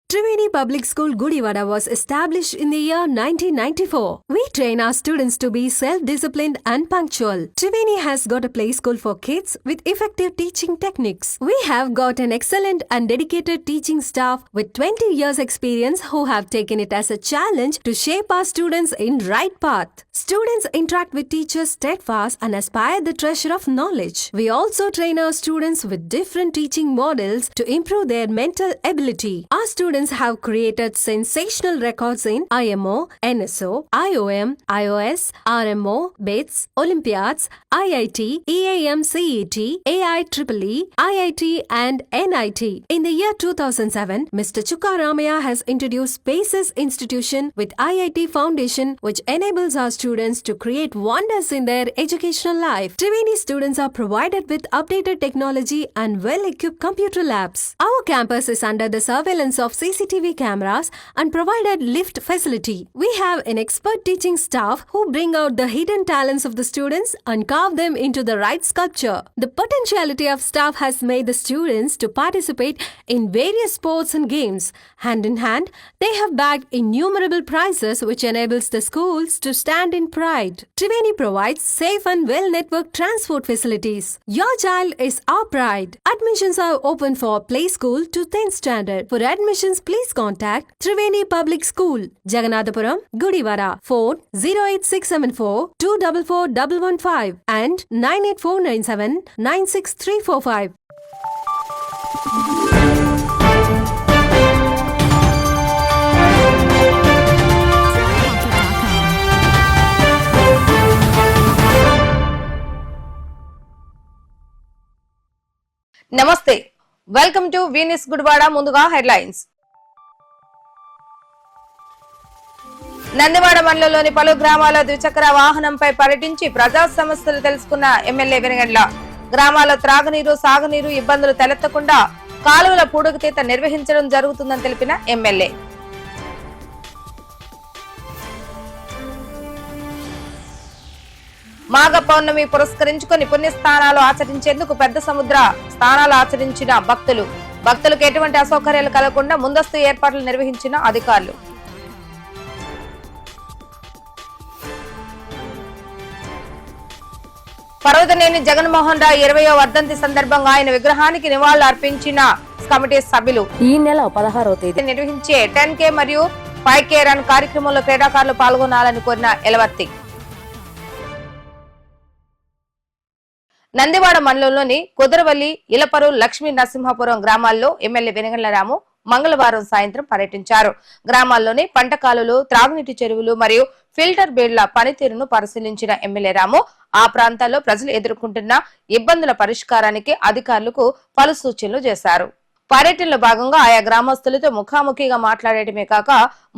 Triveni Public School Gudivada was established in the year 1994. We train our students to be self-disciplined and punctual. Triveni has got a play school for kids with effective teaching techniques. We have got an excellent and dedicated teaching staff with 20 years experience who have taken it as a challenge to shape our students in right path. Students interact with teachers steadfast and aspire the treasure of knowledge. We also train our students with different teaching models to improve their mental ability. Our students have created sensational records in IMO, NSO, IOM, IOS, RMO, BITS, Olympiads, IIT, EAM CET, AIEEE, IIT and NIT. In the year 2007, Mr. Chukka Ramaya has introduced Spaces Institution with IIT Foundation, which enables our students to create wonders in their educational life. Triveni students are provided with updated technology and well-equipped computer labs. Our campus is under the surveillance of CCTV cameras and provided lift facility. We have an expert teaching staff who bring out the hidden talents of the students and carve them into the right sculpture. The potentiality of staff has made the students to participate in various sports and games. Hand in hand, they have bagged innumerable prizes which enables the schools to stand in pride. Triveni provides safe and well-networked transport facilities. Your child is our pride. Admissions are open for play school to 10th standard. For admissions, please contact Triveni Public School, Jaganathapuram, Gudivada. Phone 08674 244115 and 98497 96345. నమస్తే, welcome to వీనిస్ Gudivada. ముందుగా headlines. Nandivada మండలంలోని పలు గ్రామాల ద్విచక్ర వాహనంపై పర్యటించి ప్రజా సమస్యలు తెలుసుకున్న ఎమ్మెల్యే వెనుగండ్ల. గ్రామాల్లో త్రాగునీరు, సాగునీరు ఇబ్బందులు తలెత్తకుండా కాలువల పూడుగుతీత నిర్వహించడం జరుగుతుందని తెలిపిన ఎమ్మెల్యే. మాఘ పౌర్ణమి పురస్కరించుకుని పుణ్యస్థానాలు ఆచరించేందుకు పెద్ద సముద్ర స్థానాలు ఆచరించిన భక్తులకు ఎటువంటి అసౌకర్యాలు కలగకుండా ముందస్తు ఏర్పాట్లు నిర్వహించిన అధికారులు. పర్వతనేని జగన్మోహన్ రావు 20వ వర్ధంతి సందర్భంగా ఆయన విగ్రహానికి నివాళులు అర్పించిన కమిటీ సభ్యులు. ఈ నెల 16వ తేదీ నిర్వహించే 10K మరియు 5K రన్ కార్యక్రమంలో క్రీడాకారులు పాల్గొనాలని కోరిన ఎలవర్తి. నందివాడ మండలంలోని కుదరవల్లి, ఇలపరు, లక్ష్మీ నరసింహాపురం గ్రామాల్లో ఎమ్మెల్యే వెనుగండ్ల రాము మంగళవారం సాయంత్రం పర్యటించారు. గ్రామాల్లోని పంట కాలువలు, త్రాగునీటి చెరువులు మరియు ఫిల్టర్ బేడ్ల పనితీరును పరిశీలించిన ఎమ్మెల్యే రాము ఆ ప్రాంతాల్లో ప్రజలు ఎదుర్కొంటున్న ఇబ్బందుల పరిష్కారానికి అధికారులకు పలు సూచనలు చేశారు. పర్యటనలో భాగంగా ఆయా గ్రామస్తులతో ముఖాముఖిగా మాట్లాడటమే కాక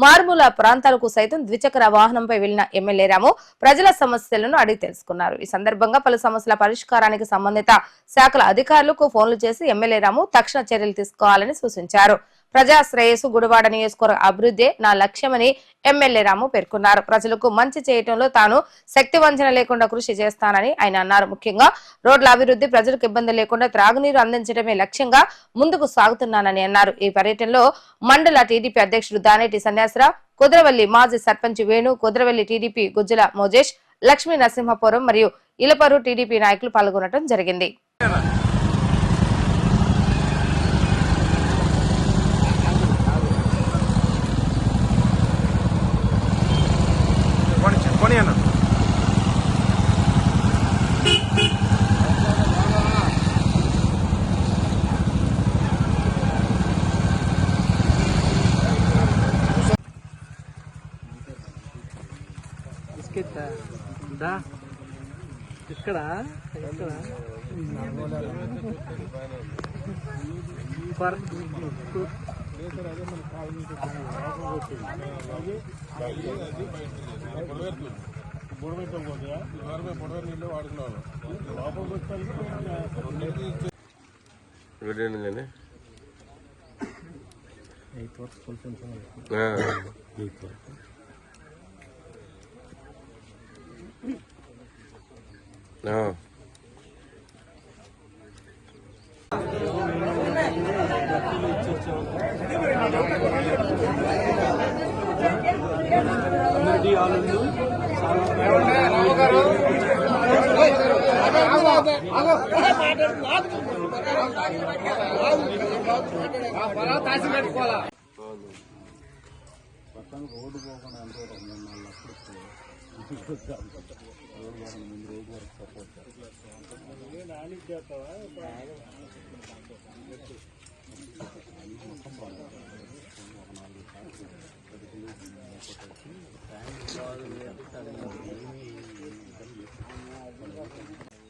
మారుమూల ప్రాంతాలకు సైతం ద్విచక్ర వాహనంపై వెళ్లిన ఎమ్మెల్యే రాము ప్రజల సమస్యలను అడిగి తెలుసుకున్నారు. ఈ సందర్భంగా పలు సమస్యల పరిష్కారానికి సంబంధిత శాఖల అధికారులకు ఫోన్లు చేసి ఎమ్మెల్యే రాము తక్షణ చర్యలు తీసుకోవాలని సూచించారు. ప్రజా శ్రేయస్సు, గుడివాడ నియోజకవర్గ అభివృద్ధి నా లక్ష్యమని ఎమ్మెల్యే రాము పేర్కొన్నారు. ప్రజలకు మంచి చేయటంలో తాను శక్తి వంచన లేకుండా కృషి చేస్తానని ఆయన అన్నారు. ముఖ్యంగా రోడ్ల అభివృద్ధి, ప్రజలకు ఇబ్బంది లేకుండా త్రాగునీరు అందించడమే లక్ష్యంగా ముందుకు సాగుతున్నానని అన్నారు. ఈ పర్యటనలో మండల టీడీపీ అధ్యక్షుడు దానేటి సన్యాసరావు, కుదరవల్లి మాజీ సర్పంచ్ వేణు, కుదరవల్లి టీడీపీ గుజ్జల మోజేష్, లక్ష్మీ నరసింహపురం మరియు ఇలపరు టీడీపీ నాయకులు పాల్గొనడం జరిగింది. ఇక్కడ రోడ్డు పోకుండా ఎంతో 2-4 లక్షలు ముందు రోజు వరకు సపోర్ట్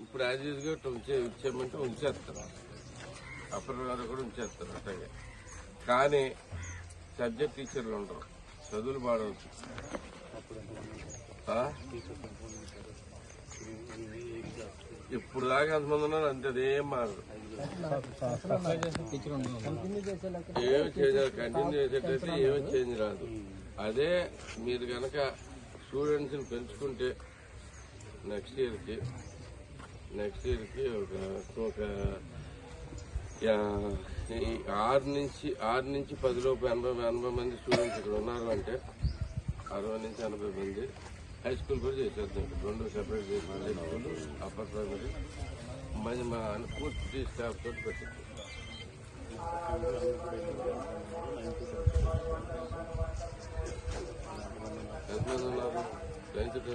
ఇప్పుడు యాజ్ యూజ్గా ఇచ్చేయమంటే ఉంచేస్తారు, అప్పటి గారు కూడా ఉంచేస్తారు అట్లాగే. కానీ సబ్జెక్ట్ టీచర్లు ఉండరు, చదువులు పాడవచ్చు. ఇప్పుడు దాకా ఎంతమంది ఉన్నారు అంతే, అదేం మారదు. ఏమి చేయాలి, కంటిన్యూ చేసేటైతే ఏమీ చేంజ్ రాదు. అదే మీరు కనుక స్టూడెంట్స్ని పెంచుకుంటే నెక్స్ట్ ఇయర్కి ఒక 6 నుంచి 10 లోపు 80 మంది స్టూడెంట్స్ ఇక్కడ ఉన్నారు అంటే 60 నుంచి 80 మంది హై స్కూల్ కూడా చేసేద్దాం. 2 సెపరేట్ చేసిన హై స్కూల్, అప్పర్ ప్రైమరీ మంచి మా పూర్తి స్టాఫ్ తోటి పెట్టచ్చు. ఎంతమంది ఉన్నారు? 9th to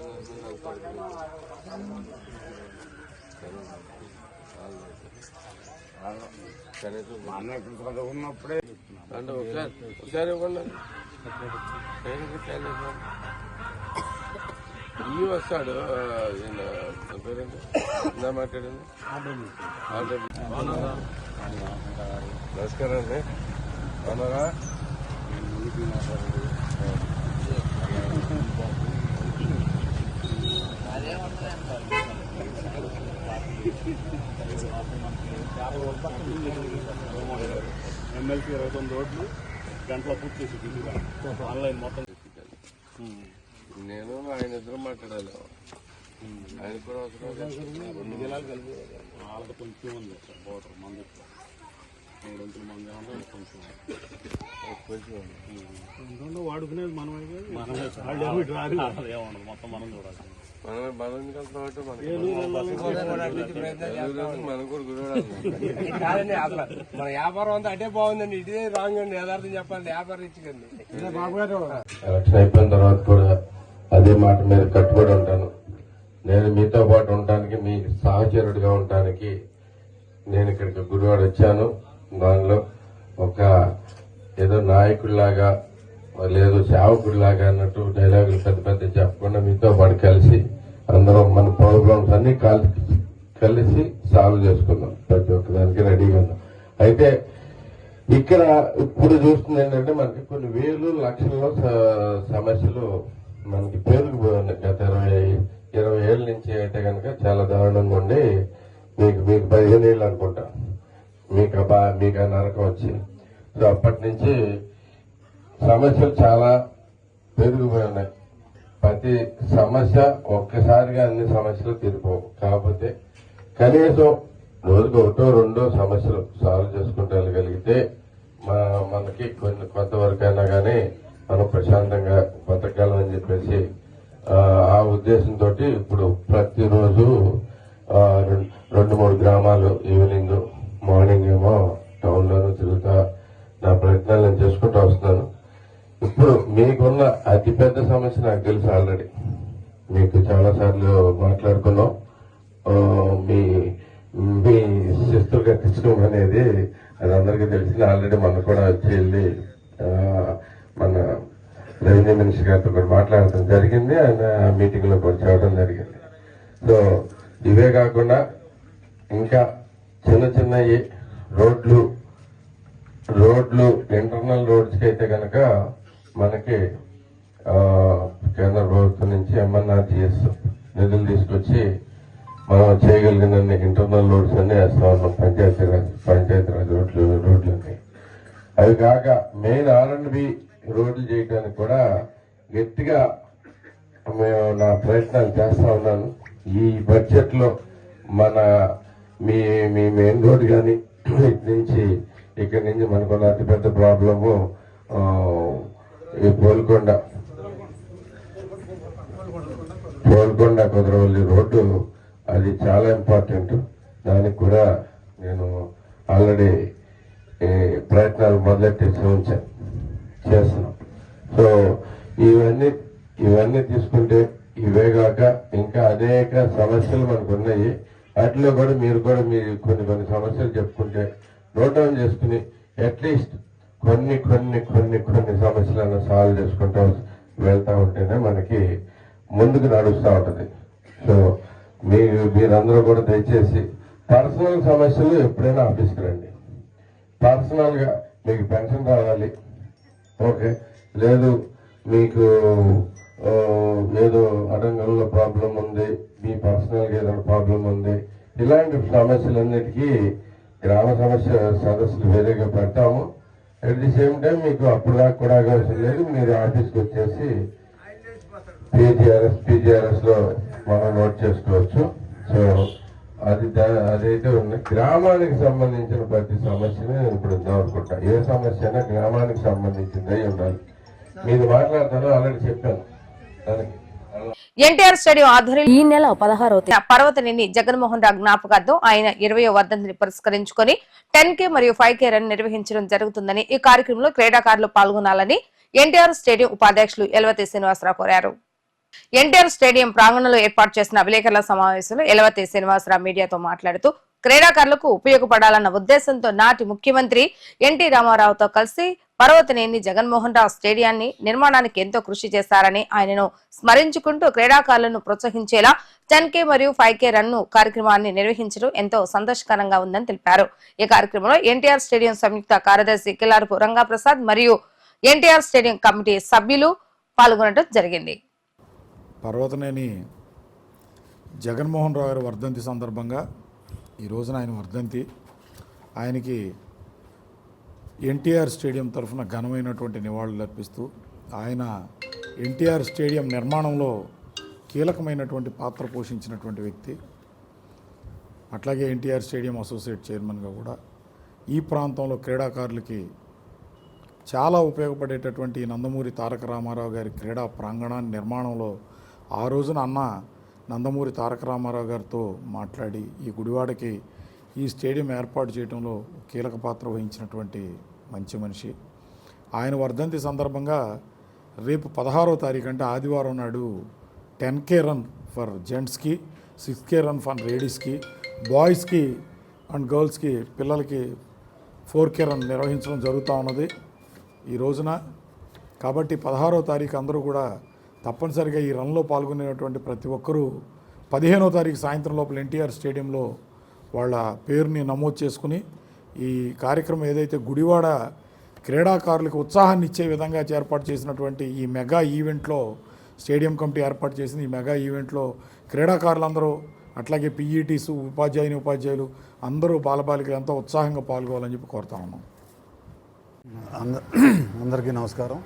10 ఉన్నప్పుడే అంటే ఒకసారి ఇవ్వండి. ఈ వస్తాడు పేరేంటి ఇందా మాట్లాడింది. నమస్కారం అండి. అవునరా? ఎమ్మెల్సీ 29 రోడ్లు గంటలో పూర్తి చేసి ఆన్లైన్ మొత్తం. నేను ఆయన ఇద్దరు మాట్లాడాలి. ఆయన కూడా అవసరం 2 జిల్లాలు కలిపి వాళ్ళకి కొంచెం ఉంది సార్. బోర్డర్ మంది 3 వంతుల మంది ఏమన్నా కొంచెం వాడుకునేది మనమే ఏమన్నా మొత్తం మనం చూడాలి. మనం ఎందుకు వెళ్తామంటే మనం కూడా గురవాడాలి. మన వ్యాపారం అంతా అటే బాగుందండి, ఇదే రాంగ్ అండి. యథార్థం చెప్పాలి, వ్యాపారం ఇచ్చిందండి. ఎలక్షన్ అయిపోయిన తర్వాత కూడా అదే మాట మీద కట్టుబడి ఉంటాను. నేను మీతో పాటు ఉండటానికి, మీ సహచరుడిగా ఉండటానికి నేను ఇక్కడికి గుడివాడ వచ్చాను. దానిలో ఒక ఏదో నాయకుడిలాగా లేదు సేవకుడిలాగా అన్నట్టు డైలాగులు పెద్ద పెద్ద చెప్పకుండా మీతో పాటు కలిసి అందరం మన ప్రోగ్రామ్స్ అన్ని కలిసి సాల్వ్ చేసుకుందాం. ప్రతి ఒక్కదానికి రెడీగా ఉన్నాం. అయితే ఇక్కడ ఇప్పుడు చూస్తుంది ఏంటంటే మనకి కొన్ని వేలు లక్షల్లో సమస్యలు మనకి పేరుకుపోయి ఉన్నాయి. గత 20 ఏళ్ళ నుంచి అయితే కనుక చాలా దారుణంగా ఉండి మీకు 15 ఏళ్ళు అనుకుంటా మీకు ఆ నరకం వచ్చి. సో అప్పటి నుంచి సమస్యలు చాలా పెరిగిపోయి ఉన్నాయి. ప్రతి సమస్య ఒక్కసారిగా అన్ని సమస్యలు తీరిపోవు. కాకపోతే కనీసం రోజుకు 1-2 సమస్యలు సాల్వ్ చేసుకుంటూ వెళ్ళగలిగితే మనకి కొన్ని కొంతవరకు అయినా కానీ మనం ప్రశాంతంగా బతకగలం అని చెప్పేసి ఆ ఉద్దేశంతో ఇప్పుడు ప్రతిరోజు 2-3 గ్రామాలు ఈవినింగ్ మార్నింగ్ ఏమో టౌన్ లోనూ తిరుగుతా నా ప్రయత్నాలు నేను చేసుకుంటూ వస్తున్నాను. ఇప్పుడు మీకున్న అతిపెద్ద సమస్య నాకు తెలుసు. ఆల్రెడీ మీకు చాలా సార్లు మాట్లాడుకున్నాం. మీ శిస్తులు కట్టించడం అనేది అది అందరికీ తెలిసింది. ఆల్రెడీ మనం కూడా వచ్చి వెళ్ళి మన రెవెన్యూ మినిస్టర్ గారితో కూడా మాట్లాడటం జరిగింది. ఆయన మీటింగ్ లో కూడా చేయడం జరిగింది. సో ఇవే కాకుండా ఇంకా చిన్న చిన్నవి రోడ్లు ఇంటర్నల్ రోడ్స్ కి అయితే కనుక మనకి కేంద్ర ప్రభుత్వం నుంచి MNRGS నిధులు తీసుకొచ్చి మనం చేయగలిగిన ఇంటర్నల్ రోడ్స్ అన్ని వేస్తా ఉన్నాం. పంచాయతీరాజ్ రోడ్లన్నీ. అవి కాక మెయిన్ R&B రోడ్లు చేయడానికి కూడా గట్టిగా నా ప్రయత్నాలు చేస్తా ఉన్నాను. ఈ బడ్జెట్ లో మీ మెయిన్ రోడ్ కానీ ఇక్కడి నుంచి మనకున్న అతిపెద్ద ప్రాబ్లము ఈ పోల్కొండ కుదరవల్లి రోడ్డు అది చాలా ఇంపార్టెంట్. దానికి కూడా నేను ఆల్రెడీ ప్రయత్నాలు మొదలెట్టేసి చేస్తున్నాం. సో ఇవన్నీ తీసుకుంటే ఇవే కాక ఇంకా అనేక సమస్యలు మనకు ఉన్నాయి. వాటిలో కూడా మీరు కొన్ని సమస్యలు చెప్పుకుంటే నోట్ డౌన్ చేసుకుని అట్లీస్ట్ కొన్ని సమస్యలను సాల్వ్ చేసుకుంటూ వెళ్తా ఉంటేనే మనకి ముందుకు నడుస్తూ ఉంటుంది. సో మీరందరూ కూడా దయచేసి పర్సనల్ సమస్యలు ఎప్పుడైనా ఆఫీస్కి రండి. పర్సనల్ గా మీకు పెన్షన్ రావాలి, ఓకే, లేదు మీకు ఏదో అడంగల్లో ప్రాబ్లం ఉంది, మీ పర్సనల్ గా ఏదైనా ప్రాబ్లం ఉంది, ఇలాంటి సమస్యలన్నిటికీ గ్రామ సమస్య సదస్సులు వేరేగా పెడతాము. అట్ ది సేమ్ టైం మీకు అప్పుడు దాకా కూడా అవసరం లేదు, మీరు ఆఫీస్కి వచ్చేసి పీజీఆర్ఎస్ లో మనం నోట్ చేసుకోవచ్చు. సో అదైతే ఉంది. గ్రామానికి సంబంధించిన ప్రతి సమస్యని ఇప్పుడు అనుకుంటా. ఏ సమస్య అయినా గ్రామానికి సంబంధించిందే ఉండాలి. మీరు మాట్లాడతాను ఆల్రెడీ చెప్పాను. దానికి ఎన్టీఆర్ స్టేడియం ఆధ్వర్యంలో ఈ నెల 16వ తేదీ పర్వతనేని జగన్మోహన్ రావు జ్ఞాపకార్థం ఆయన 20వ వర్ధంతిని పురస్కరించుకొని 10K మరియు 5K రన్ నిర్వహించడం జరుగుతుందని, ఈ కార్యక్రమంలో క్రీడాకారులు పాల్గొనాలని ఎన్టీఆర్ స్టేడియం ఉపాధ్యక్షులు ఎలవతి శ్రీనివాసరావు కోరారు. ఎన్టీఆర్ స్టేడియం ప్రాంగణంలో ఏర్పాటు చేసిన విలేకరుల సమావేశంలో ఎలవతి శ్రీనివాసరావు మీడియాతో మాట్లాడుతూ క్రీడాకారులకు ఉపయోగపడాలన్న ఉద్దేశంతో నాటి ముఖ్యమంత్రి ఎన్టీ రామారావుతో కలిసి పర్వతనేని జగన్మోహన్ రావు స్టేడియాన్ని నిర్మాణానికి ఎంతో కృషి చేశారని ఆయనను స్మరించుకుంటూ క్రీడాకారులను ప్రోత్సహించేలా 10K మరియు 5K రన్ను కార్యక్రమాన్ని నిర్వహించడం ఎంతో సంతోషకరంగా ఉందని తెలిపారు. ఈ కార్యక్రమంలో ఎన్టీఆర్ స్టేడియం సంయుక్త కార్యదర్శి కిల్లారపు రంగాప్రసాద్ మరియు ఎన్టీఆర్ స్టేడియం కమిటీ సభ్యులు పాల్గొనడం జరిగింది. పర్వతనేని జగన్మోహన్ రావు గారి వర్ధంతి సందర్భంగా ఈ రోజున ఆయన వర్ధంతి, ఆయనకి ఎన్టీఆర్ స్టేడియం తరఫున ఘనమైనటువంటి నివాళులు అర్పిస్తూ ఆయన ఎన్టీఆర్ స్టేడియం నిర్మాణంలో కీలకమైనటువంటి పాత్ర పోషించినటువంటి వ్యక్తి. అట్లాగే ఎన్టీఆర్ స్టేడియం అసోసియేట్ చైర్మన్గా కూడా ఈ ప్రాంతంలో క్రీడాకారులకి చాలా ఉపయోగపడేటటువంటి నందమూరి తారక రామారావు గారి క్రీడా ప్రాంగణాన్ని నిర్మాణంలో ఆ రోజున అన్న నందమూరి తారక రామారావు గారితో మాట్లాడి ఈ గుడివాడకి ఈ స్టేడియం ఏర్పాటు చేయడంలో కీలక పాత్ర వహించినటువంటి మంచి మనిషి. ఆయన వర్ధంతి సందర్భంగా రేపు 16వ తారీఖు అంటే ఆదివారం నాడు 10K రన్ ఫర్ జెంట్స్కి, 6K రన్ ఫర్ లేడీస్కి, బాయ్స్కి అండ్ గర్ల్స్కి పిల్లలకి 4K రన్ నిర్వహించడం జరుగుతూ ఉన్నది ఈ రోజున. కాబట్టి 16వ తారీఖు అందరూ కూడా తప్పనిసరిగా ఈ రన్లో పాల్గొనేటువంటి ప్రతి ఒక్కరూ 15వ తారీఖు సాయంత్రం లోపల ఎన్టీఆర్ స్టేడియంలో వాళ్ళ పేరుని నమోదు చేసుకుని ఈ కార్యక్రమం ఏదైతే గుడివాడ క్రీడాకారులకు ఉత్సాహాన్ని ఇచ్చే విధంగా ఏర్పాటు చేసినటువంటి ఈ మెగా ఈవెంట్లో స్టేడియం కమిటీ ఏర్పాటు చేసింది. ఈ మెగా ఈవెంట్లో క్రీడాకారులందరూ అట్లాగే పీఈటీస్ ఉపాధ్యాయులు అందరూ బాలబాలికలు ఎంతో ఉత్సాహంగా పాల్గొవాలని చెప్పి కోరుతా ఉన్నాం. అందరికీ నమస్కారం.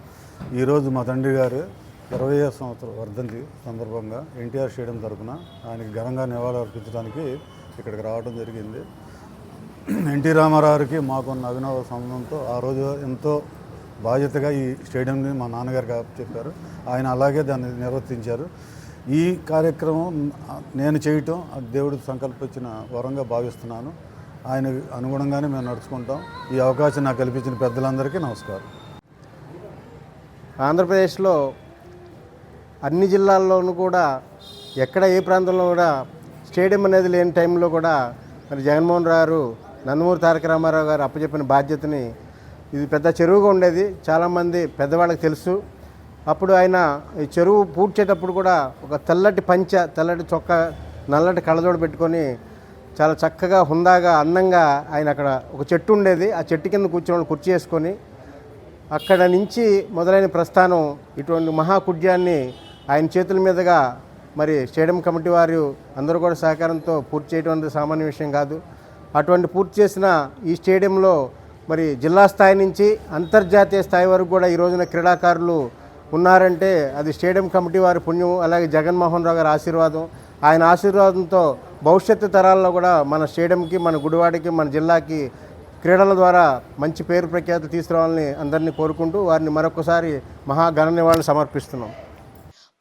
ఈరోజు మా తండ్రి గారు 20వ సంవత్సరం వర్ధంతి సందర్భంగా ఎన్టీఆర్ స్టేడియం తరఫున ఆయనకి ఘనంగా నివాళులు అర్పించడానికి ఇక్కడికి రావడం జరిగింది. ఎన్టీ రామారావుకి మాకున్న అభినవ సంబంధంతో ఆ రోజు ఎంతో బాధ్యతగా ఈ స్టేడియంని మా నాన్నగారికి చెప్పారు. ఆయన అలాగే దాన్ని నిర్వర్తించారు. ఈ కార్యక్రమం నేను చేయటం దేవుడు సంకల్పించిన వరంగా భావిస్తున్నాను. ఆయన అనుగుణంగానే మేము నడుచుకుంటాం. ఈ అవకాశం నాకు కల్పించిన పెద్దలందరికీ నమస్కారం. ఆంధ్రప్రదేశ్లో అన్ని జిల్లాల్లోనూ కూడా ఎక్కడ ఏ ప్రాంతంలో కూడా స్టేడియం అనేది లేని టైంలో కూడా మరి జగన్మోహన్ రావు గారు నందమూరి తారక రామారావు గారు అప్పచెప్పిన బాధ్యతని, ఇది పెద్ద చెరువుగా ఉండేది, చాలామంది పెద్దవాళ్ళకి తెలుసు. అప్పుడు ఆయన ఈ చెరువు పూడ్చేటప్పుడు కూడా ఒక తెల్లటి పంచ, తెల్లటి చొక్కా, నల్లటి కళ్ళజోడు పెట్టుకొని చాలా చక్కగా హుందాగా అందంగా ఆయన అక్కడ ఒక చెట్టు ఉండేది, ఆ చెట్టు కింద కూర్చొని కుర్చీ వేసుకొని అక్కడ నుంచి మొదలైన ప్రస్థానం ఇటువంటి మహాకుడ్యాన్ని ఆయన చేతుల మీదుగా మరి స్టేడియం కమిటీ వారు అందరూ కూడా సహకారంతో పూర్తి చేయడం అనేది సామాన్య విషయం కాదు. అటువంటి పూర్తి చేసిన ఈ స్టేడియంలో మరి జిల్లా స్థాయి నుంచి అంతర్జాతీయ స్థాయి వరకు కూడా ఈ రోజున క్రీడాకారులు ఉన్నారంటే అది స్టేడియం కమిటీ వారి పుణ్యం, అలాగే జగన్మోహన్ రావు గారి ఆశీర్వాదం. ఆయన ఆశీర్వాదంతో భవిష్యత్తు తరాల్లో కూడా మన స్టేడియంకి, మన గుడివాడకి, మన జిల్లాకి క్రీడల ద్వారా మంచి పేరు ప్రఖ్యాతులు తీసుకురావాలని అందరినీ కోరుకుంటూ వారిని మరొకసారి మహా ఘన నివాళులు సమర్పిస్తున్నాం.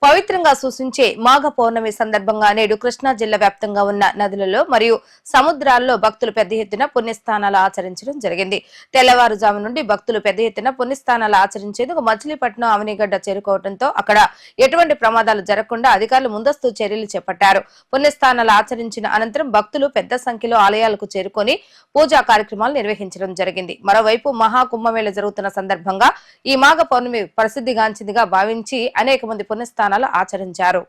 పవిత్రంగా సూచించే మాఘ పౌర్ణమి సందర్భంగా నేడు కృష్ణా జిల్లా వ్యాప్తంగా ఉన్న నదులలో మరియు సముద్రాల్లో భక్తులు పెద్ద ఎత్తున పుణ్యస్నానాలు ఆచరించడం జరిగింది. తెల్లవారుజాము నుండి భక్తులు పెద్ద ఎత్తున పుణ్యస్నానాలు ఆచరించేందుకు మచిలీపట్నం అవనిగడ్డ చేరుకోవడంతో అక్కడ ఎటువంటి ప్రమాదాలు జరగకుండా అధికారులు ముందస్తు చర్యలు చేపట్టారు. పుణ్యస్నానాలు ఆచరించిన అనంతరం భక్తులు పెద్ద సంఖ్యలో ఆలయాలకు చేరుకొని పూజా కార్యక్రమాలు నిర్వహించడం జరిగింది. మరోవైపు మహాకుంభమేళ జరుగుతున్న సందర్భంగా ఈ మాఘ పౌర్ణమి ప్రసిద్ధిగాంచిందిగా భావించి అనేక మంది పుణ్యస్నానాలు ఆచరించారు.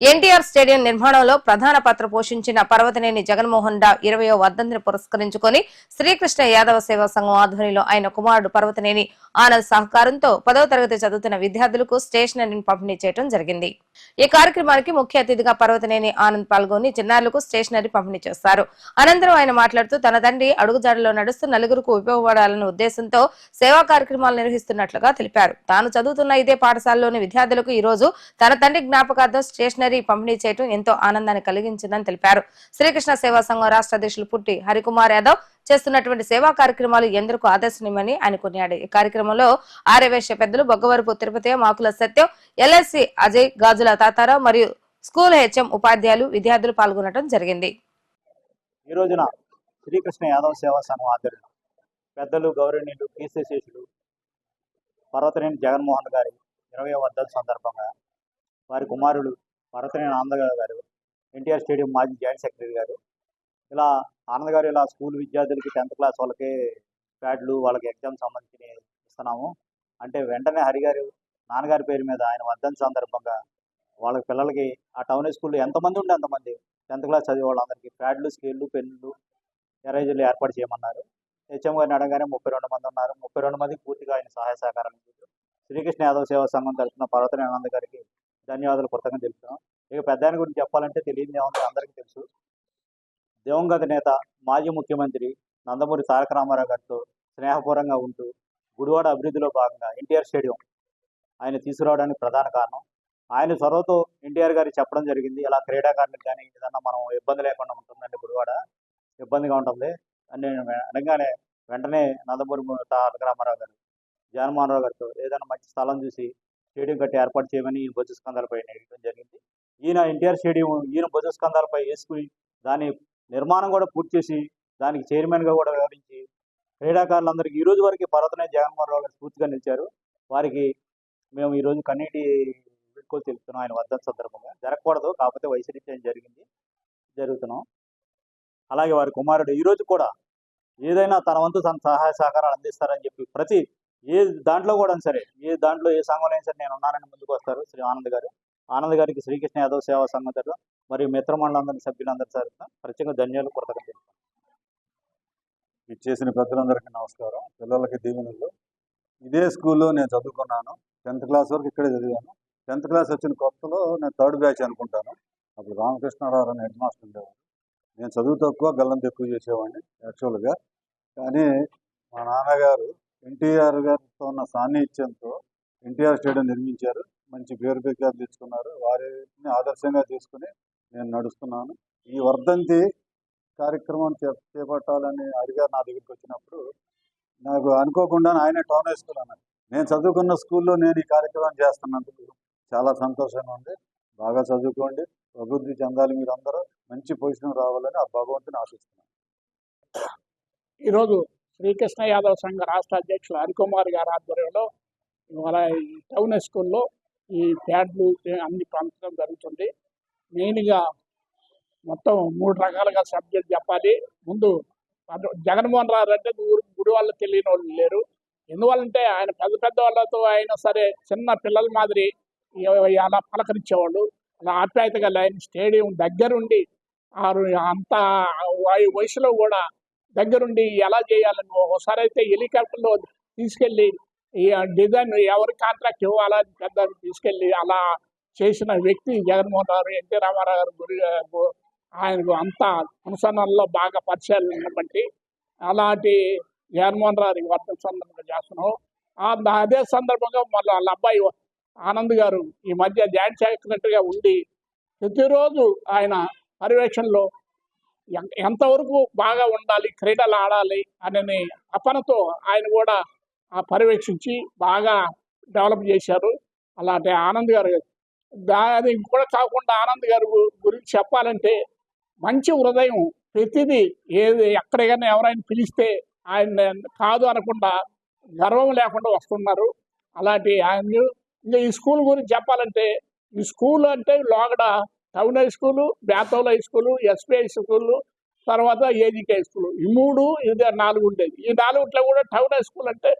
ఎన్టీఆర్ స్టేడియం నిర్మాణంలో ప్రధాన పాత్ర పోషించిన పర్వతనేని జగన్మోహన్ రావు 20వ వర్ధంతిని పురస్కరించుకుని శ్రీకృష్ణ యాదవ సేవా సంఘం ఆధ్వర్యంలో ఆయన కుమారుడు పర్వతనేని ఆనంద్ సహకారంతో 10వ తరగతి చదువుతున్న విద్యార్థులకు స్టేషనరీని పంపిణీ చేయడం జరిగింది. ఈ కార్యక్రమానికి ముఖ్య అతిథిగా పర్వతనేని ఆనంద్ పాల్గొని చిన్నారులకు స్టేషనరీ పంపిణీ చేశారు. అనంతరం ఆయన మాట్లాడుతూ తన తండ్రి అడుగుజాడలో నడుస్తూ నలుగురికి ఉపయోగపడాలన్న ఉద్దేశంతో సేవా కార్యక్రమాలు నిర్వహిస్తున్నట్లుగా తెలిపారు. తాను చదువుతున్న ఇదే పాఠశాలలోని విద్యార్థులకు ఈ రోజు తన తండ్రి జ్ఞాపకార్థం స్టేషనరీ పంపిణీ చేయడం ఎంతో ఆనందాన్ని కలిగించిందని తెలిపారు. శ్రీకృష్ణ సేవా సంఘం రాష్ట్ర అధ్యక్షులు పుట్టి హరికుమార్ యాదవ్ చేస్తున్నటువంటి సేవా కార్యక్రమాలు ఎందరికీ ఆదర్శనీయమని ఆయన కొనియాడు. ఈ కార్యక్రమంలో ఆర్యవేశ్య పెద్దలు బొగ్గవరపు తిరుపతి, మాకుల సత్యం, ఎల్ఎస్సి అజయ్, గాజుల తాతారావు మరియు స్కూల్ హెచ్ఎం ఉపాధ్యాయులు విద్యార్థులు పాల్గొనడం జరిగింది. ఈ రోజున శ్రీకృష్ణ యాదవ సేవా సంఘం ఆధ్వర్యంలో పెద్దలు గౌరవనీయులు కీర్తిశేషులు పర్వతనేని జగన్మోహన్ గారి 20వ వర్ధంతి సందర్భంగా వారి కుమారుడు పర్వతనేని ఆనంద్ గారు, ఎన్టీఆర్ స్టేడియం మాజీ జాయింట్ సెక్రటరీ గారు, ఇలా ఆనంద్ గారు ఇలా స్కూల్ విద్యార్థులకి 10th క్లాస్ వాళ్ళకి ప్యాడ్లు వాళ్ళకి ఎగ్జామ్ సంబంధించి ఇస్తున్నాము అంటే వెంటనే హరి గారు నాన్నగారి పేరు మీద ఆయన వర్ధంతి సందర్భంగా వాళ్ళ పిల్లలకి ఆ టౌన్ స్కూల్లో ఎంతమంది ఉంటే అంతమంది 10th క్లాస్ చదివే వాళ్ళందరికీ ప్యాడ్లు, స్కేళ్ళు, పెన్నులు, ఎరేజర్లు ఏర్పాటు చేయమన్నారు. హెచ్ఎం గారిని అడగానే 32 మంది ఉన్నారు. 32 మందికి పూర్తిగా ఆయన సహాయ సహకారం శ్రీకృష్ణ యాదవ సేవా సంఘం తరఫున పర్వతనేని ఆనంద్ గారికి ధన్యవాదాలు కృతజ్ఞతలు తెలుపుతున్నాం. ఇక పెద్ద ఆయన గురించి చెప్పాలంటే తెలియదు ఏముంది, అందరికీ తెలుసు. దివంగత నేత మాజీ ముఖ్యమంత్రి నందమూరి తారక రామారావు గారితో స్నేహపూర్వకంగా ఉంటూ గుడివాడ అభివృద్ధిలో భాగంగా ఎన్టీఆర్ స్టేడియం ఆయన తీసుకురావడానికి ప్రధాన కారణం. ఆయన చొరవతో ఎన్టీఆర్ గారికి చెప్పడం జరిగింది, ఇలా క్రీడాకారులకు కానీ ఏదన్నా మనం ఇబ్బంది లేకుండా ఉంటుందండి, గుడివాడ ఇబ్బందిగా ఉంటుంది అని అనగానే వెంటనే నందమూరి తారక రామారావు గారు జగన్మోహన్ రావు గారితో ఏదైనా మంచి స్థలం చూసి స్టేడియం కట్టి ఏర్పాటు చేయమని ఈ బొజ్జ స్కందాలపై వేయడం జరిగింది. ఈయన ఎన్టీఆర్ స్టేడియం ఈయన బొజ్జ స్కందాలపై వేసుకుని దాని నిర్మాణం కూడా పూర్తి చేసి దానికి చైర్మన్గా కూడా వ్యవహరించి క్రీడాకారులందరికీ ఈ రోజు వరకు పర్వతనే జగన్మోహన్ రావు గారు స్ఫూర్తిగా నిలిచారు. వారికి మేము ఈరోజు కన్నీటి వీడ్కోలు తెలుపుతున్నాం. ఆయన వర్ధంతి సందర్భంగా జరగకూడదు, కాకపోతే వయసు రీత్యా జరుగుతున్నాం. అలాగే వారి కుమారుడు ఈరోజు కూడా ఏదైనా తన వంతు తన సహాయ సహకారాలు అందిస్తారని చెప్పి ప్రతి ఏ దాంట్లో కూడా సరే, ఏ దాంట్లో ఏ సంఘంలో అయినా సరే నేను ఉన్నానని ముందుకు వస్తారు శ్రీ ఆనంద్ గారు. ఆనంద్ గారికి శ్రీకృష్ణ యాదవ్ సేవా సంఘం తరఫున మరియు మిత్రమండలందరి సభ్యులందరి తరఫున ప్రత్యేక ధన్యాలు కృతజ్ఞతలు. ఇచ్చేసిన పెద్దలందరికీ నమస్కారం. పిల్లలకి దీవెనలు. ఇదే స్కూల్లో నేను చదువుకున్నాను. 10th క్లాస్ వరకు ఇక్కడే చదివాను. 10th క్లాస్ వచ్చిన కొత్తలో నేను 3rd బ్యాచ్ అనుకుంటాను. అప్పుడు రామకృష్ణారావు అని హెడ్ మాస్టర్ ఉండేవాడు. నేను చదువు తక్కువ గల్లంత ఎక్కువ చేసేవాడిని యాక్చువల్గా. కానీ మా నాన్నగారు ఎన్టీఆర్ గారితో ఉన్న సాన్నిధ్యంతో ఎన్టీఆర్ స్టేడియం నిర్మించారు. మంచి పేరు ప్రఖ్యాతులు తెచ్చుకున్నారు. వారిని ఆదర్శంగా తీసుకుని నేను నడుస్తున్నాను. ఈ వర్ధంతి కార్యక్రమం చేపట్టాలని అడిగారు నా దగ్గరికి వచ్చినప్పుడు. నాకు అనుకోకుండా ఆయనే టౌన్ హై స్కూల్ అన్నారు. నేను చదువుకున్న స్కూల్లో నేను ఈ కార్యక్రమం చేస్తున్నందుకు చాలా సంతోషంగా ఉంది. బాగా చదువుకోండి, అభివృద్ధి చెందాలి, మీరందరూ మంచి పొజిషన్ రావాలని ఆ భగవంతుని ఆశిస్తున్నాను. ఈరోజు శ్రీకృష్ణ యాదవ్ సంఘ రాష్ట్ర అధ్యక్షులు హరికుమార్ గారి ఆధ్వర్యంలో ఇవాళ ఈ టౌన్ హై స్కూల్లో ఈ ప్యాడ్లు అన్ని పంచడం జరుగుతుంది. మెయిన్గా మొత్తం 3 రకాలుగా సబ్జెక్ట్ చెప్పాలి. ముందు జగన్మోహన్ రావు అంటే గుడి వాళ్ళు తెలియని వాళ్ళు లేరు. ఎందువల్లంటే ఆయన పెద్ద వాళ్ళతో అయినా సరే చిన్న పిల్లల మాదిరి అలా పలకరించేవాళ్ళు. అలా ఆప్యాయతగా ఆయన స్టేడియం దగ్గరుండి అంత వయసులో కూడా దగ్గరుండి ఎలా చేయాలని ఒకసారి అయితే హెలికాప్టర్లో తీసుకెళ్ళి ఈ డిజైన్ ఎవరి కాంట్రాక్ట్ ఇవ్వాలా పెద్ద తీసుకెళ్ళి అలా చేసిన వ్యక్తి జగన్మోహన్ రావు. ఎన్టీ రామారావు గారు ఆయనకు అంత అనుసరణలో బాగా పరిచయాలు ఉన్నటువంటి అలాంటి జగన్మోహన్ రావు వర్ధంతి సందర్భంగా చేస్తున్నాం. అదే సందర్భంగా మళ్ళీ వాళ్ళ అబ్బాయి ఆనంద్ గారు ఈ మధ్య జాయింట్ సెక్రటరీగా ఉండి ప్రతిరోజు ఆయన పర్యవేక్షణలో ఎంతవరకు బాగా ఉండాలి, క్రీడలు ఆడాలి అనే తపనతో ఆయన కూడా పర్యవేక్షించి బాగా డెవలప్ చేశారు. అలాంటి ఆనంద్ గారు అది కూడా కాకుండా ఆనంద్ గారు గురించి చెప్పాలంటే మంచి హృదయం. ప్రతిదీ ఎక్కడికైనా ఎవరైనా పిలిస్తే ఆయన కాదు అనకుండా గర్వం లేకుండా వస్తున్నారు. అలాంటి ఆయన ఇంకా ఈ స్కూల్ గురించి చెప్పాలంటే ఈ స్కూల్ అంటే లోగడ టౌన్ హై స్కూలు, బేతౌల్ high school, SP high school, తర్వాత ఏజీకే హై స్కూలు, ఈ 3 ఇది 4 ఉండేది. ఈ 4 కూడా టౌన్ హై స్కూల్ అంటే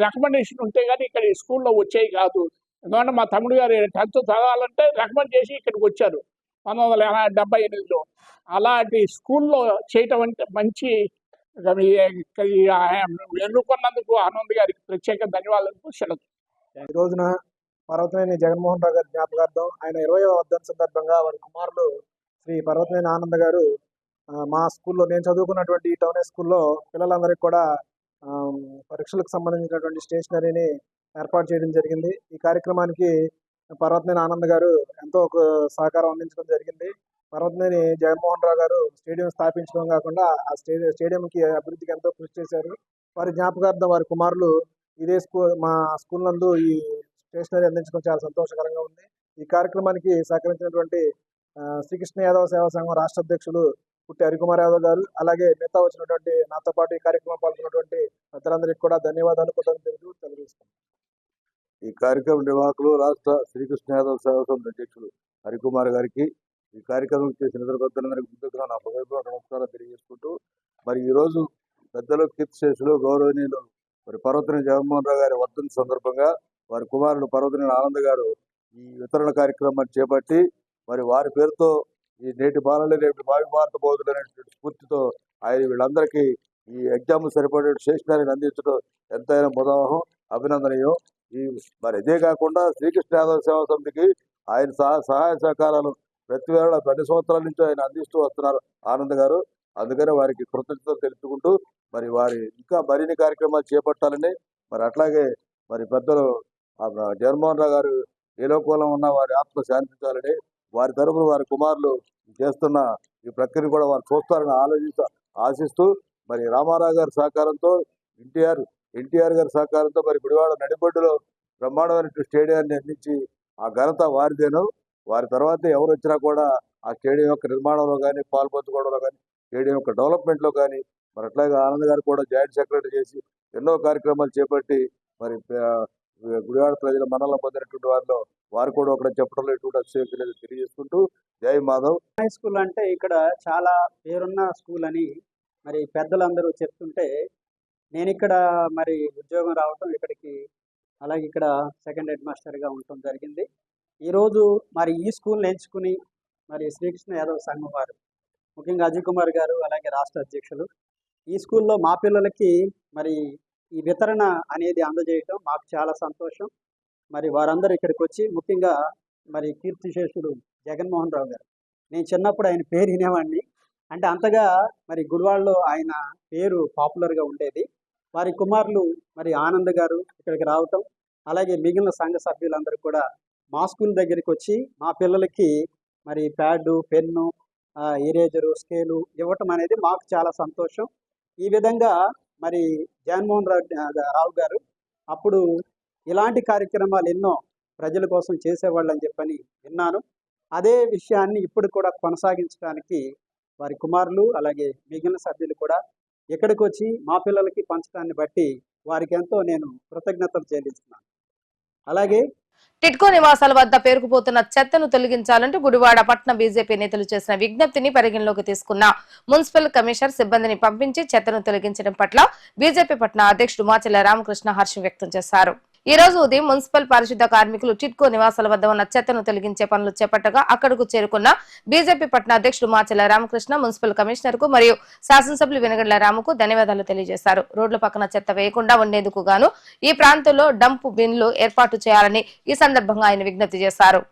రికమెండేషన్ ఉంటే కానీ ఇక్కడ ఈ స్కూల్లో వచ్చేవి కాదు. ఎందుకంటే మా తమ్ముడు గారు 10th చదవాలంటే రికమెండ్ చేసి ఇక్కడికి వచ్చారు 1978లో. అలాంటి స్కూల్లో చేయటం అంటే మంచి ఎన్నుకున్నందుకు ఆనంద్ గారికి ప్రత్యేక ధన్యవాదాలు. సెలవు. ఈ రోజున పర్వతనేని జగన్మోహన్ రావు గారి జ్ఞాపకార్థం ఆయన 20వ వర్ధంతి సందర్భంగా వారి కుమారుడు శ్రీ పర్వతనేని ఆనంద్ గారు మా స్కూల్లో నేను చదువుకున్నటువంటి ఈ టౌన్ హై స్కూల్లో పిల్లలందరికీ కూడా పరీక్షలకు సంబంధించినటువంటి స్టేషనరీని ఏర్పాటు చేయడం జరిగింది. ఈ కార్యక్రమానికి పర్వతనేని ఆనంద్ గారు ఎంతో సహకారం అందించడం జరిగింది. పర్వతనేని జగన్మోహన్ రావు గారు స్టేడియం స్థాపించడం కాకుండా ఆ స్టేడియంకి అభివృద్ధికి ఎంతో కృషి చేశారు. వారి జ్ఞాపకార్థం వారి కుమారులు ఇదే మా స్కూల్ నందు ఈ స్టేషనరీ అందించడం చాలా సంతోషకరంగా ఉంది. ఈ కార్యక్రమానికి సహకరించినటువంటి శ్రీకృష్ణ యాదవ్ సేవా సంఘం రాష్ట్ర అధ్యక్షులు పుట్టి హరికుమార్ యాదవ్ గారు, అలాగే మిగతా వచ్చినటువంటి నాతో పాటు ఈ కార్యక్రమం పాల్గొన్నటువంటి పెద్దలందరికీ కూడా ధన్యవాదాలు కృతజ్ఞతలు తెలియజేస్తాను. ఈ కార్యక్రమం నిర్వాహకులు రాష్ట్ర శ్రీకృష్ణ యాదవ్ సేవా సంఘం అధ్యక్షులు హరికుమార్ గారికి, ఈ కార్యక్రమం చేసిన ఇతర పెద్దలందరికీ ముందుగా నా హృదయపూర్వక నమస్కారం తెలియజేసుకుంటూ, మరి ఈరోజు పెద్దలు కీర్తిశేషులు గౌరవనీయులు మరి పర్వతనేని జగన్మోహన్ రావు గారి వర్ధంతి సందర్భంగా వారి కుమారుడు పర్వతనేని ఆనంద్ గారు ఈ వితరణ కార్యక్రమాన్ని చేపట్టి మరి వారి పేరుతో ఈ నేటి బాలలే రేపు భావి భారత బోధులు అనేటువంటి స్ఫూర్తితో ఆయన వీళ్ళందరికీ ఈ ఎగ్జామ్ సరిపడే స్టేషనరీని అందించడం ఎంతైనా ముదావహం, అభినందనీయం. ఈ మరి ఇదే కాకుండా శ్రీకృష్ణ యాదవ్ సేవా సమితికి ఆయన సహాయ సహకారాలు ప్రతి వేళ 10 సంవత్సరాల నుంచి ఆయన అందిస్తూ వస్తున్నారు ఆనంద్ గారు. అందుకనే వారికి కృతజ్ఞతలు తెలుపుకుంటూ మరి వారి ఇంకా మరిన్ని కార్యక్రమాలు చేపట్టాలని, మరి అట్లాగే మరి పెద్దలు జగన్మోహన్ రావు గారు ఏ లోకంలో ఉన్న వారి ఆత్మ శాంతించాలని వారి తరపున వారి కుమారులు చేస్తున్న ఈ ప్రక్రియ కూడా వారు చూస్తారని ఆశిస్తూ మరి రామారావు గారి సహకారంతో ఎన్టీఆర్ గారి సహకారంతో మరి గుడివాడ నడిబొడ్డులో బ్రహ్మాండమైన స్టేడియాన్ని నిర్మించి ఆ ఘనత వారిదేను. వారి తర్వాత ఎవరు వచ్చినా కూడా ఆ స్టేడియం యొక్క నిర్మాణంలో కానీ పాల్పంచుకోవడంలో కానీ స్టేడియం యొక్క డెవలప్మెంట్లో కానీ మరి అట్లాగే ఆనంద్ గారు కూడా జాయింట్ సెక్రటరీ చేసి ఎన్నో కార్యక్రమాలు చేపట్టి మరి గుడివాడ ప్రజల మన్నలను పొందినటువంటి వారిలో వారు కూడా ఒకటి చెప్పడంలో ఎటువంటి అతిశయోక్తి లేదు తెలియజేసుకుంటూ జై మాధవ్. హై స్కూల్ అంటే ఇక్కడ చాలా పేరున్న స్కూల్ అని మరి పెద్దలందరూ చెప్తుంటే నేను ఇక్కడ మరి ఉద్యోగం రావటం ఇక్కడికి, అలాగే ఇక్కడ సెకండ్ హెడ్ మాస్టర్గా ఉండటం జరిగింది. ఈరోజు మరి ఈ స్కూల్ని ఎంచుకుని మరి శ్రీకృష్ణ యాదవ్ సంఘం వారు, ముఖ్యంగా అజయ్ కుమార్ గారు, అలాగే రాష్ట్ర అధ్యక్షులు, ఈ స్కూల్లో మా పిల్లలకి మరి ఈ వితరణ అనేది అందజేయటం మాకు చాలా సంతోషం. మరి వారందరూ ఇక్కడికి వచ్చి, ముఖ్యంగా మరి కీర్తిశేషుడు జగన్మోహన్ రావు గారు, నేను చిన్నప్పుడు ఆయన పేరు వినేవాడిని, అంటే అంతగా మరి గుడివాడలో ఆయన పేరు పాపులర్గా ఉండేది. వారి కుమారులు మరి ఆనంద్ గారు ఇక్కడికి రావటం, అలాగే మిగిలిన సంఘ సభ్యులందరూ కూడా మా స్కూల్ దగ్గరికి వచ్చి మా పిల్లలకి మరి ప్యాడు, పెన్ను, ఎరేజరు, స్కేలు ఇవ్వటం అనేది మాకు చాలా సంతోషం. ఈ విధంగా మరి జగన్మోహన్ రావు గారు అప్పుడు ఇలాంటి కార్యక్రమాలు ఎన్నో ప్రజల కోసం చేసేవాళ్ళు అని చెప్పని విన్నాను. అదే విషయాన్ని ఇప్పుడు కూడా కొనసాగించడానికి వారి కుమారులు అలాగే మిగిలిన సభ్యులు కూడా ఇక్కడికి వచ్చి మా పిల్లలకి పంచడాన్ని బట్టి వారికి ఎంతో నేను కృతజ్ఞతలు చెల్లిస్తున్నాను. అలాగే టిట్కో నివాసాల వద్ద పేరుకుపోతున్న చెత్తను తొలగించాలంటూ గుడివాడ పట్టణ బీజేపీ నేతలు చేసిన విజ్ఞప్తిని పరిగణలోకి తీసుకున్న మున్సిపల్ కమిషనర్ సిబ్బందిని పంపించి చెత్తను తొలగించడం పట్ల బీజేపీ పట్టణ అధ్యక్షుడు మాచెల్ల రామకృష్ణ హర్షం వ్యక్తం చేశారు. ఈ రోజు ఉదయం మున్సిపల్ పారిశుద్ధ కార్మికులు టిట్కో నివాసాల వద్ద ఉన్న చెత్తను తొలగించే పనులు చేపట్టగా అక్కడకు చేరుకున్న బీజేపీ పట్టణ అధ్యక్షుడు మాచెల్ల రామకృష్ణ మున్సిపల్ కమిషనర్ కు మరియు శాసనసభ్యులు వెనగండ్ల రాముకు ధన్యవాదాలు తెలియజేశారు. రోడ్ల పక్కన చెత్త వేయకుండా ఉండేందుకు గాను ఈ ప్రాంతంలో డంపు బిన్లు ఏర్పాటు చేయాలని ఈ సందర్భంగా ఆయన విజ్ఞప్తి చేశారు.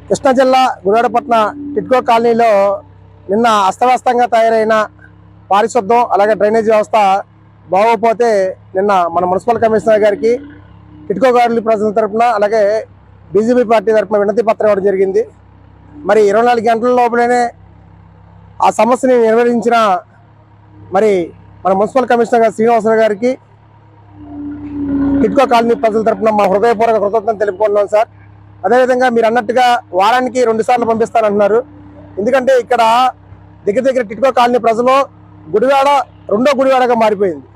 కృష్ణా జిల్లా గుడివాడపట్న టిట్కో కాలనీలో నిన్న అస్తవ్యస్తంగా తయారైన పారిశుద్ధం అలాగే డ్రైనేజ్ వ్యవస్థ బాగోపోతే నిన్న మన మున్సిపల్ కమిషనర్ గారికి టిట్కో గార్డుల ప్రజల తరఫున అలాగే బీజేపీ పార్టీ తరఫున వినతి పత్రం ఇవ్వడం జరిగింది. మరి 24 గంటల లోపలనే ఆ సమస్యని నిర్వహించిన మరి మన మున్సిపల్ కమిషనర్ గారు శ్రీనివాసరావు గారికి టిట్కో కాలనీ ప్రజల తరఫున మా హృదయపూర్వక కృతజ్ఞతలు తెలుపుకుంటున్నాం సార్. అదేవిధంగా మీరు అన్నట్టుగా వారానికి 2 సార్లు పంపిస్తానంటున్నారు. ఎందుకంటే ఇక్కడ దగ్గర టిట్కో కాలనీ ప్రజలు గుడివాడ రెండో గుడివాడగా మారిపోయింది.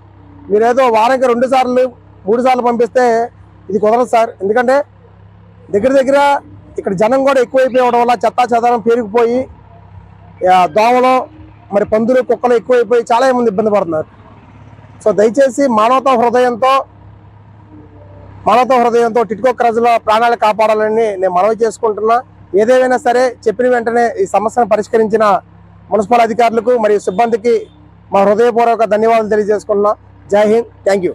మీరేదో వారానికి 2 సార్లు 3 సార్లు పంపిస్తే ఇది కుదరదు సార్. ఎందుకంటే దగ్గర ఇక్కడ జనం కూడా ఎక్కువైపోవడం వల్ల చెత్తా చెదారం పేరుకుపోయి దోమలు మరి పందులు కుక్కలు ఎక్కువైపోయి చాలా మంది ఇబ్బంది పడుతున్నారు. సో దయచేసి మానవతా హృదయంతో టిట్కో ప్రజల ప్రాణాలు కాపాడాలని నేను మనవి చేసుకుంటున్నా. ఏదేమైనా సరే చెప్పిన వెంటనే ఈ సమస్యను పరిష్కరించిన మున్సిపల్ అధికారులకు మరియు సిబ్బందికి మా హృదయపూర్వక ధన్యవాదాలు తెలియజేసుకుంటున్నా. జై హింద్, థ్యాంక్ యూ.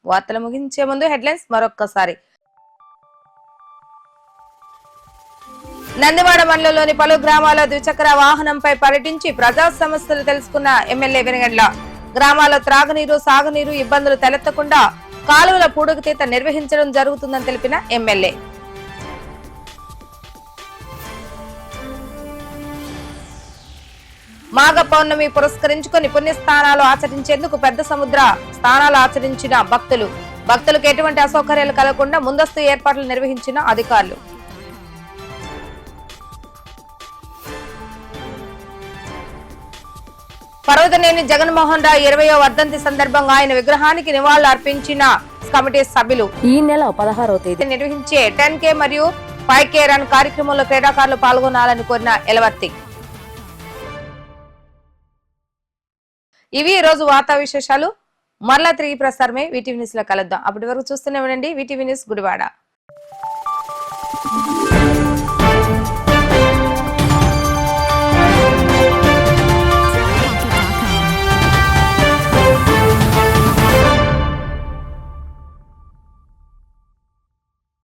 వార్తలు ముగించే ముందు హెడ్లైన్స్ మరొక్కసారి. నందివాడ మండలంలోని పలు గ్రామాల ద్విచక్ర వాహనంపై పర్యటించి ప్రజా సమస్యలు తెలుసుకున్న ఎమ్మెల్యే వెనగండ్ల. గ్రామాల త్రాగునీరు, సాగునీరు ఇబ్బందులు తలెత్తకుండా కాలువల పూడుగుతీత నిర్వహించడం జరుగుతుందని తెలిపిన ఎమ్మెల్యే. మాఘ పౌర్ణమి పురస్కరించుకుని పుణ్యస్థానాలు ఆచరించేందుకు పెద్ద సముద్ర స్థానాలు ఆచరించిన భక్తులకు ఎటువంటి అసౌకర్యాలు కలగకుండా ముందస్తు ఏర్పాట్లు నిర్వహించిన అధికారులు. పర్వతనేని జగన్మోహన్ రావు 20వ వర్ధంతి సందర్భంగా ఆయన విగ్రహానికి నివాళులు అర్పించిన కమిటీ సభ్యులు. ఈ నెల 16వ తేదీ నిర్వహించే 10K మరియు 5K రన్ కార్యక్రమంలో క్రీడాకారులు పాల్గొనాలని కోరిన ఎలవర్తి. ఇవి ఈ రోజు వార్తా విశేషాలు. మరలా తిరిగి ప్రసారమే వీటీవీ న్యూస్ లో కలుద్దాం. అప్పటి వరకు చూస్తూనే ఉండండి వీటీవీ న్యూస్ గుడివాడ.